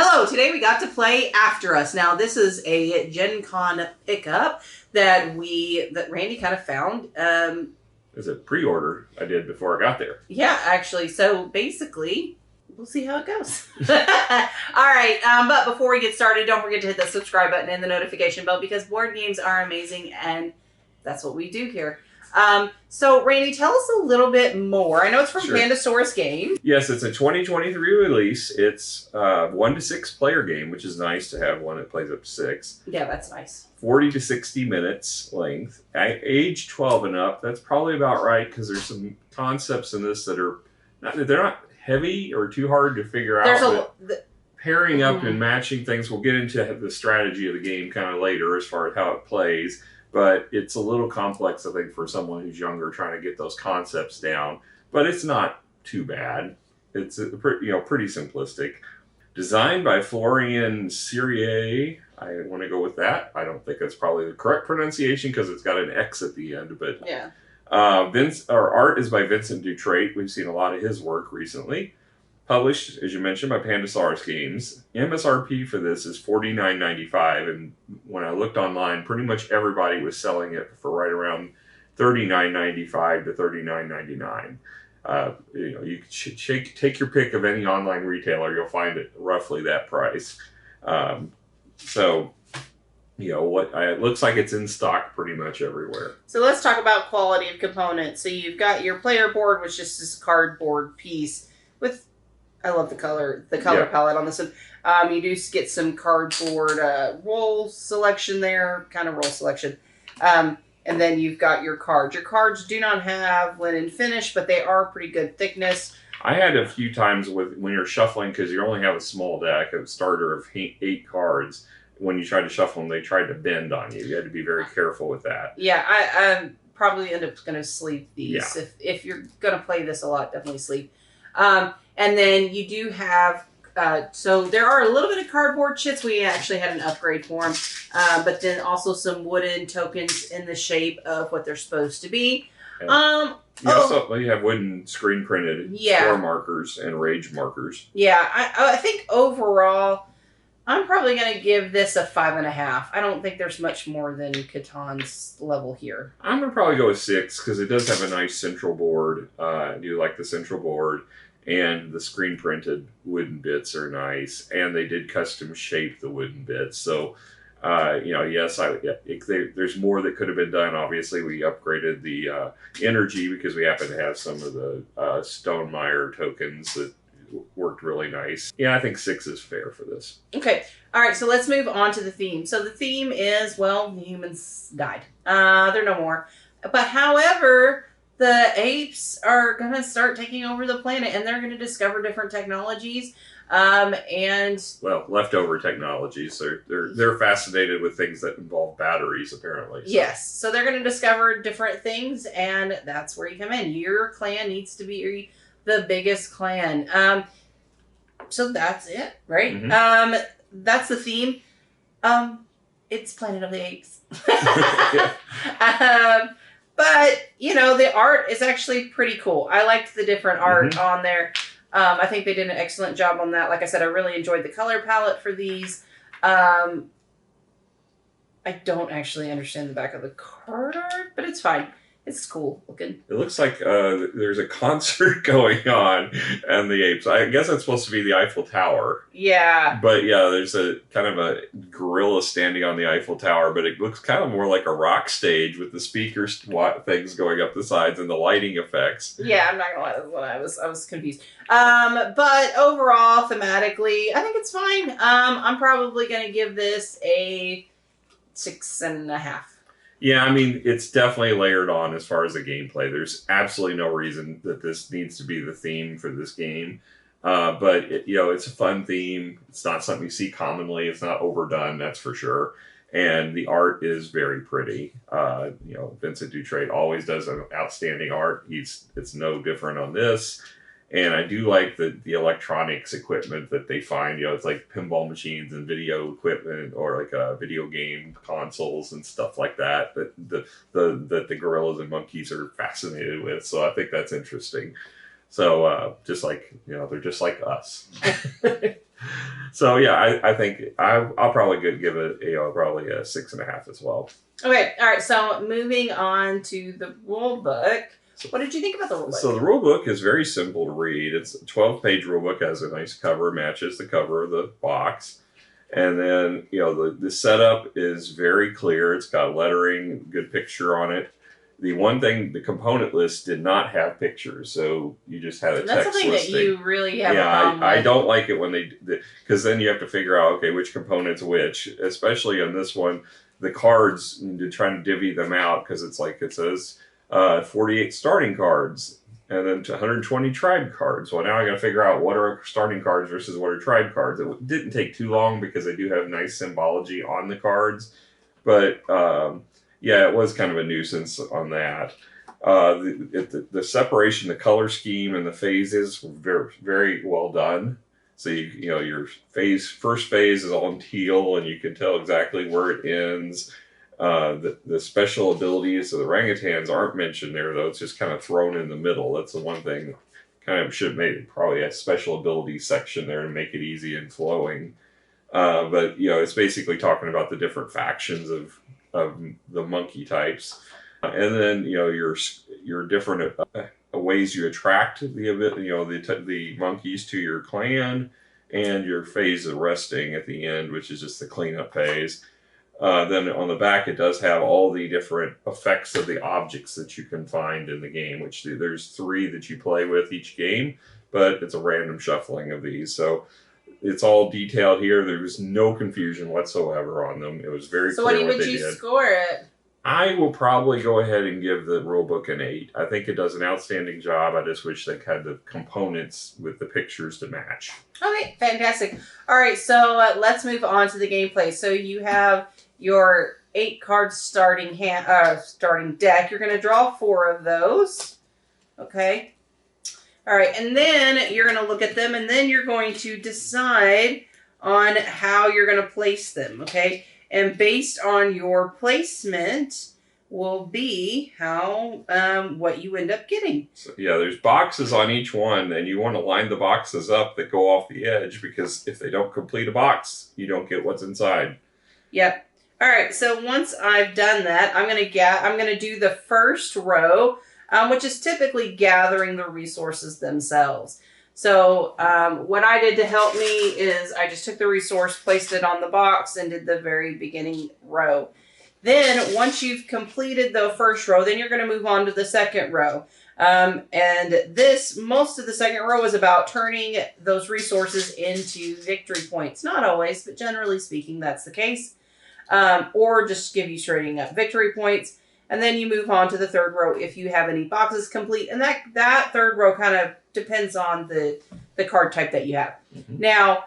Hello, today we got to play After Us. Now, this is a Gen Con pickup that Randy kind of found. It's a pre-order I did before I got there. Yeah, actually. So, basically, we'll see how it goes. All right, but before we get started, don't forget to hit the subscribe button and the notification bell because board games are amazing, and that's what we do here. So, Randy, tell us a little bit more. I know it's from Pandasaurus Games. Yes, it's a 2023 release. It's a 1 to 6 player game, which is nice to have one that plays up to 6. Yeah, that's nice. 40 to 60 minutes length. Age 12 and up. That's probably about right because there's some concepts in this that are they're not heavy or too hard to figure out. Pairing up and matching things. We'll get into the strategy of the game kind of later as far as how it plays. But it's a little complex, I think, for someone who's younger trying to get those concepts down. But it's not too bad. It's pretty simplistic. Designed by Florian Serrier. I want to go with that. I don't think that's probably the correct pronunciation because it's got an X at the end. But yeah. Art is by Vincent Dutrait. We've seen a lot of his work recently. Published, as you mentioned, by Pandasaurus Games. MSRP for this is $49.95, and when I looked online, pretty much everybody was selling it for right around $39.95 to $39.99. You take your pick of any online retailer, you'll find it roughly that price. It looks like it's in stock pretty much everywhere. So let's talk about quality of components. So you've got your player board, which is this cardboard piece with. I love the color palette on this one. You do get some cardboard roll selection there, kind of roll selection. And then you've got your cards. Your cards do not have linen finish, but they are pretty good thickness. I had a few times when you're shuffling, because you only have a small deck, a starter of 8 cards. When you try to shuffle them, they tried to bend on you. You had to be very careful with that. Yeah, I probably end up going to sleeve these. Yeah. If you're going to play this a lot, definitely sleeve. And then you do have, so there are a little bit of cardboard chits. We actually had an upgrade for them. But then also some wooden tokens in the shape of what they're supposed to be. You have wooden screen printed score markers and rage markers. Yeah, I think overall, I'm probably going to give this a 5.5. I don't think there's much more than Catan's level here. I'm going to probably go with 6 because it does have a nice central board. I do like the central board. And the screen printed wooden bits are nice, and they did custom shape the wooden bits. So, there's more that could have been done. Obviously, we upgraded the energy because we happen to have some of the Stonemaier tokens that worked really nice. Yeah, I think 6 is fair for this. Okay, all right. So let's move on to the theme. So the theme is the humans died. They're no more. But however, the apes are going to start taking over the planet, and they're going to discover different technologies. Leftover technologies. They're fascinated with things that involve batteries, apparently. So. Yes. So they're going to discover different things, and that's where you come in. Your clan needs to be the biggest clan. So that's it, right? Mm-hmm. That's the theme. It's Planet of the Apes. But, the art is actually pretty cool. I liked the different art on there. I think they did an excellent job on that. Like I said, I really enjoyed the color palette for these. I don't actually understand the back of the card art, but it's fine. It's cool looking. It looks like there's a concert going on and the apes. I guess that's supposed to be the Eiffel Tower. Yeah. But yeah, there's a kind of a gorilla standing on the Eiffel Tower, but it looks kind of more like a rock stage with the speakers things going up the sides and the lighting effects. Yeah, I'm not gonna lie, that's what I was confused. But overall, thematically, I think it's fine. I'm probably gonna give this a 6.5. Yeah, I mean, it's definitely layered on as far as the gameplay. There's absolutely no reason that this needs to be the theme for this game. But, it's a fun theme. It's not something you see commonly. It's not overdone, that's for sure. And the art is very pretty. Vincent Dutrait always does an outstanding art. It's no different on this. And I do like the electronics equipment that they find. It's like pinball machines and video equipment, or like video game consoles and stuff like that. That the gorillas and monkeys are fascinated with. So I think that's interesting. So just like they're just like us. So yeah, I think I'll probably give it probably a 6.5 as well. Okay, all right. So moving on to the rule book. What did you think about the rule book? So the rule book is very simple to read. It's a 12-page rule book, has a nice cover, matches the cover of the box. And then, the setup is very clear. It's got lettering, good picture on it. The one thing, the component list did not have pictures, so you just had a text listing. That's something that you really have a problem with. I don't like it when because then you have to figure out, okay, which component's which, especially on this one. The cards, to try to divvy them out, because it's like it says 48 starting cards and then 120 tribe cards. Well, now I got to figure out what are starting cards versus what are tribe cards. It didn't take too long because they do have nice symbology on the cards, but it was kind of a nuisance on that. The separation, the color scheme, and the phases were very, very well done. So your first phase is all in teal, and you can tell exactly where it ends. The special abilities of the orangutans aren't mentioned there, though. It's just kind of thrown in the middle. That's the one thing. Kind of should have made probably a special abilities section there to make it easy and flowing. But it's basically talking about the different factions of the monkey types, and then your different ways you attract the monkeys to your clan, and your phase of resting at the end, which is just the cleanup phase. Then on the back, it does have all the different effects of the objects that you can find in the game, which there's 3 that you play with each game, but it's a random shuffling of these. So it's all detailed here. There was no confusion whatsoever on them. It was very clear what they did. So what would you score it? I will probably go ahead and give the rulebook an 8. I think it does an outstanding job. I just wish they had the components with the pictures to match. Okay, fantastic. All right, so let's move on to the gameplay. So you have your 8-card starting deck. You're going to draw 4 of those. Okay. All right, and then you're going to look at them, and then you're going to decide on how you're going to place them, okay? And based on your placement will be how what you end up getting. So, there's boxes on each one, and you want to line the boxes up that go off the edge, because if they don't complete a box, you don't get what's inside. Yep. All right, so once I've done that, I'm going to do the first row, which is typically gathering the resources themselves. So what I did to help me is I just took the resource, placed it on the box, and did the very beginning row. Then once you've completed the first row, then you're going to move on to the second row. And most of the second row is about turning those resources into victory points. Not always, but generally speaking, that's the case. Or just give you straight up victory points. And then you move on to the third row if you have any boxes complete. And that third row kind of depends on the card type that you have. Mm-hmm. Now,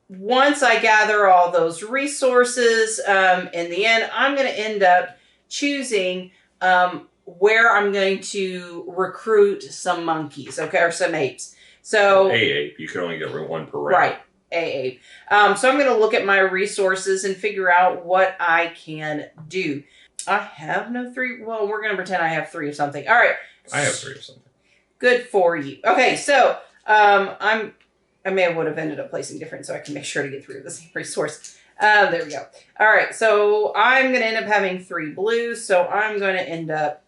once I gather all those resources, in the end, I'm going to end up choosing where I'm going to recruit some monkeys, okay, or some apes. So ape, you can only get 1 per round. Right, ape. So I'm going to look at my resources and figure out what I can do. I have no 3. Well, we're going to pretend I have 3 of something. All right. I have 3 of something. Good for you. Okay, so I would have ended up placing different so I can make sure to get 3 of the same resource. There we go. All right, so I'm going to end up having 3 blues. So I'm going to end up.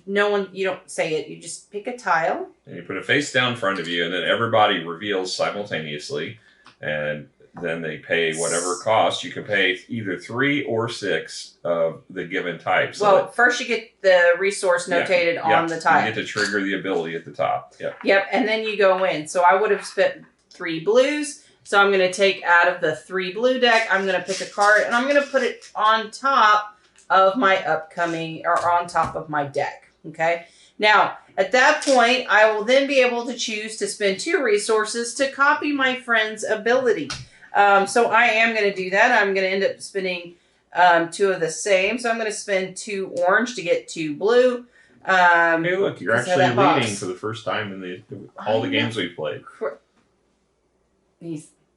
You don't say it. You just pick a tile. And you put it face down in front of you, and then everybody reveals simultaneously, and then they pay whatever cost. You can pay either 3 or 6 of the given type. So first you get the resource notated on the tile. You get to trigger the ability at the top. Yep. Yep, and then you go in. So I would have spent 3 blues. So I'm going to take out of the 3 blue deck, I'm going to pick a card, and I'm going to put it on top of my on top of my deck. Okay? Now, at that point, I will then be able to choose to spend 2 resources to copy my friend's ability. So I am going to do that. I'm going to end up spending 2 of the same. So I'm going to spend 2 orange to get 2 blue. Hey, look, you're actually leading for the first time in all the games we've played.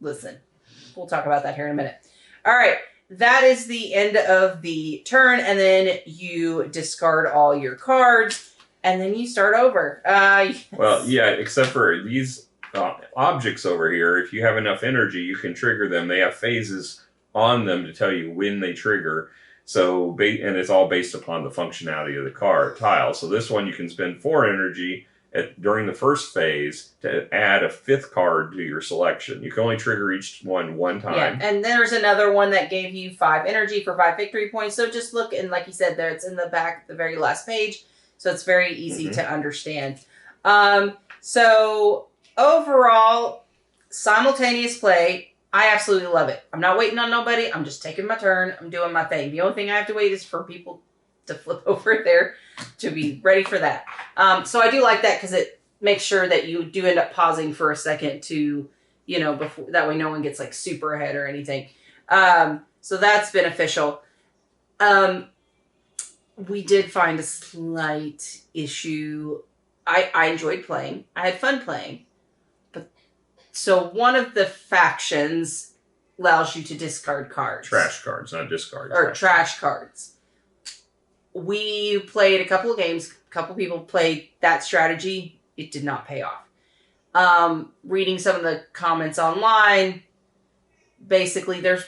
Listen, we'll talk about that here in a minute. All right, that is the end of the turn, and then you discard all your cards, and then you start over. Well, yeah, except for these objects over here, if you have enough energy, you can trigger them. They have phases on them to tell you when they trigger. So, and it's all based upon the functionality of the card tile. So this one, you can spend 4 energy during the first phase to add a 5th card to your selection. You can only trigger each one time. Yeah, and there's another one that gave you 5 energy for 5 victory points. So just look, and like you said, there it's in the back, the very last page. So it's very easy to understand. So overall, simultaneous play, I absolutely love it. I'm not waiting on nobody. I'm just taking my turn. I'm doing my thing. The only thing I have to wait is for people to flip over there to be ready for that. So I do like that because it makes sure that you do end up pausing for a second to, before that way no one gets like super ahead or anything. So that's beneficial. We did find a slight issue. I enjoyed playing. I had fun playing. So one of the factions allows you to discard cards. Trash cards, not discards. Or trash cards. We played a couple of games. A couple people played that strategy. It did not pay off. Reading some of the comments online, basically there's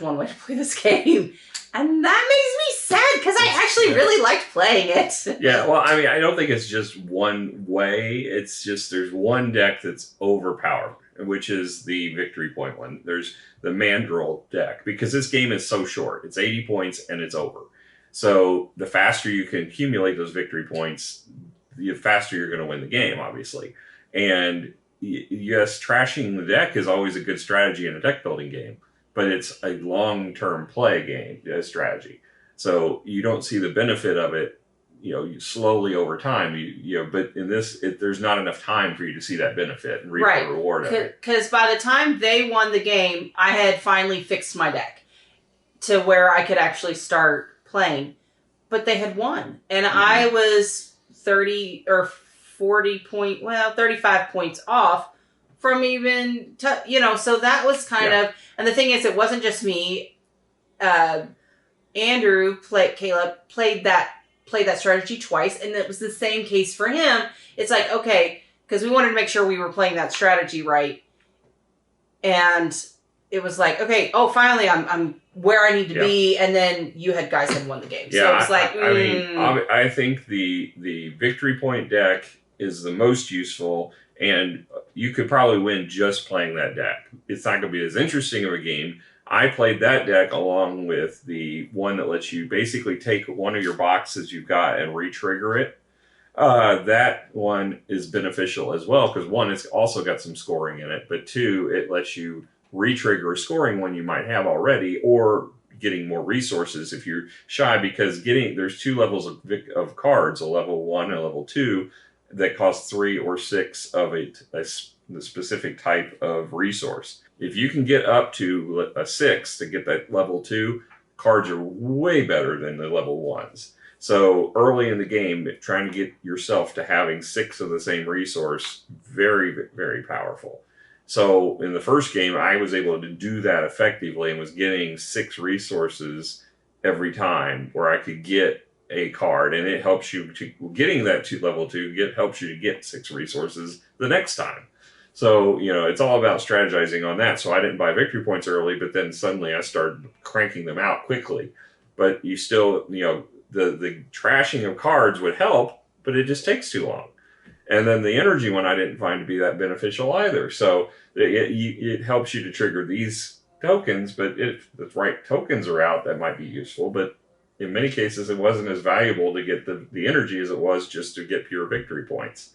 one way to play this game. And that makes me sad because I actually really liked playing it. Yeah, well, I mean, I don't think it's just one way. It's just there's one deck that's overpowered, which is the victory point one. There's the Mandrill deck, because this game is so short. It's 80 points and it's over. So the faster you can accumulate those victory points, the faster you're going to win the game, obviously. And yes, trashing the deck is always a good strategy in a deck building game, but it's a long-term play game strategy. So you don't see the benefit of it, slowly over time. But in this, there's not enough time for you to see that benefit and reap the reward of it. Because by the time they won the game, I had finally fixed my deck to where I could actually start playing. But they had won, and I was 30 or 35 points off from even, so that was kind of, and the thing is, it wasn't just me. Caleb played that strategy twice, and it was the same case for him. It's like, okay, because we wanted to make sure we were playing that strategy right, and it was like, okay, finally I'm where I need to be, and then you guys had won the game. Yeah, so it was like, I think the victory point deck is the most useful, and you could probably win just playing that deck. It's not going to be as interesting of a game. I played that deck along with the one that lets you basically take one of your boxes you've got and re-trigger it. That one is beneficial as well, because one, it's also got some scoring in it, but two, it lets you re-trigger a scoring one you might have already, or getting more resources if you're shy, because there's 2 levels of cards, a level 1 and a level 2, that cost 3 or 6 of the specific type of resource. If you can get up to a 6 to get that level 2, cards are way better than the level 1s. So early in the game, trying to get yourself to having 6 of the same resource, very, very powerful. So in the first game, I was able to do that effectively and was getting 6 resources every time where I could get a card, and it helps you getting that to level 2 helps you to get 6 resources the next time. So, it's all about strategizing on that. So I didn't buy victory points early, but then suddenly I started cranking them out quickly. But you still, the trashing of cards would help, but it just takes too long. And then the energy one I didn't find to be that beneficial either. So it helps you to trigger these tokens, but if the right tokens are out, that might be useful. But in many cases, it wasn't as valuable to get the energy as it was just to get pure victory points.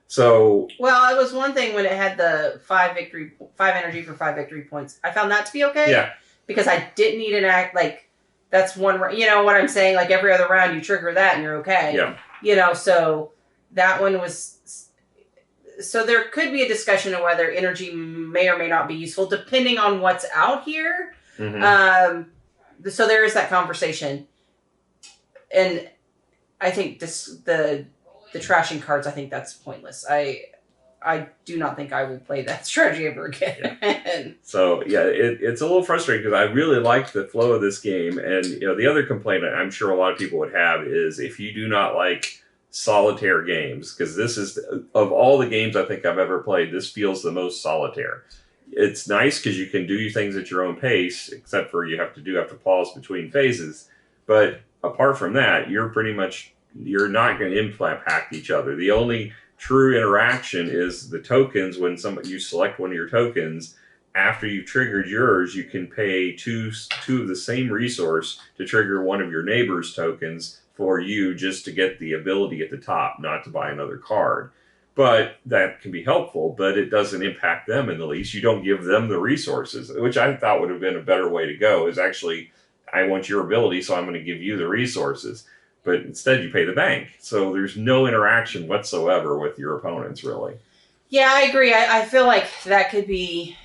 So, well, it was one thing when it had the 5 energy for 5 victory points. I found that to be okay. Yeah. Because I didn't need an act, like, that's one, you know what I'm saying? Like, every other round you trigger that and you're okay. Yeah. So that one was, so there could be a discussion of whether energy may or may not be useful, depending on what's out here. So there is that conversation. And I think the trashing cards, I think that's pointless. I do not think I will play that strategy ever again. Yeah. So yeah, it's a little frustrating because I really like the flow of this game. And the other complaint I'm sure a lot of people would have is if you do not like solitaire games, because this is, of all the games I think I've ever played, this feels the most solitaire. It's nice because you can do things at your own pace, except for you have to pause between phases. But apart from that, you're not going to impact each other. The only true interaction is the tokens. When you select one of your tokens, after you've triggered yours, you can pay two of the same resource to trigger one of your neighbor's tokens for you, just to get the ability at the top, not to buy another card. But that can be helpful, but it doesn't impact them in the least. You don't give them the resources, which I thought would have been a better way to go, is actually, I want your ability, so I'm going to give you the resources. But instead you pay the bank. So there's no interaction whatsoever with your opponents, really. Yeah, I agree. I feel like that could be...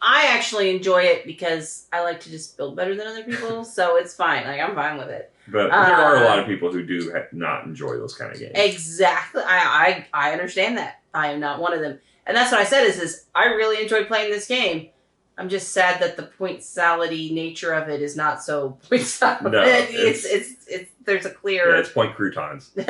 I actually enjoy it because I like to just build better than other people, so it's fine. Like, I'm fine with it. But there are a lot of people who do not enjoy those kind of games. Exactly. I understand that. I am not one of them. And that's what I said is I really enjoyed playing this game. I'm just sad that the point salad-y nature of it is not so point salad. No, it's there's a clear... Yeah, it's point croutons. So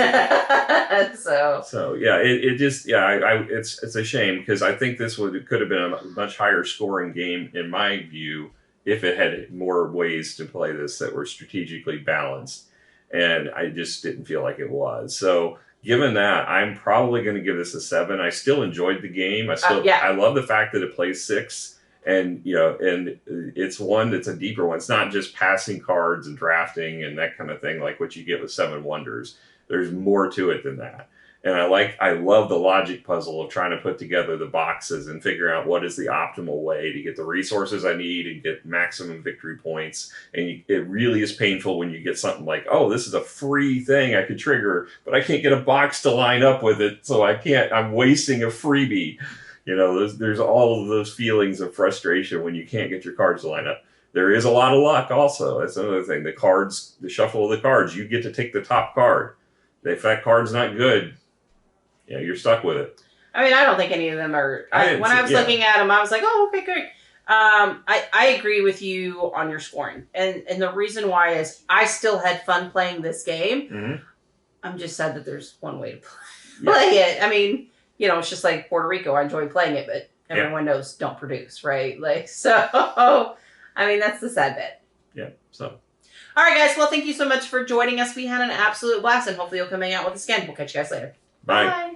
yeah, it's a shame, because I think this could have been a much higher scoring game, in my view, if it had more ways to play this that were strategically balanced. And I just didn't feel like it was. So given that, I'm probably going to give this a 7. I still enjoyed the game. I love the fact that it plays 6. And, and it's one that's a deeper one. It's not just passing cards and drafting and that kind of thing like what you get with Seven Wonders. There's more to it than that. And I love the logic puzzle of trying to put together the boxes and figure out what is the optimal way to get the resources I need and get maximum victory points. And it really is painful when you get something like, oh, this is a free thing I could trigger, but I can't get a box to line up with it, so I'm wasting a freebie. There's all of those feelings of frustration when you can't get your cards to line up. There is a lot of luck also. That's another thing. The shuffle of the cards, you get to take the top card. If that card's not good, you're stuck with it. I mean, I don't think any of them are... When I was looking at them, I was like, oh, okay, great. I agree with you on your scoring. And the reason why is I still had fun playing this game. Mm-hmm. I'm just sad that there's one way to play it. I mean... it's just like Puerto Rico. I enjoy playing it, but everyone knows don't produce, right? I mean, that's the sad bit. Yeah, so. All right, guys. Well, thank you so much for joining us. We had an absolute blast, and hopefully you'll come hang out with us again. We'll catch you guys later. Bye. Bye.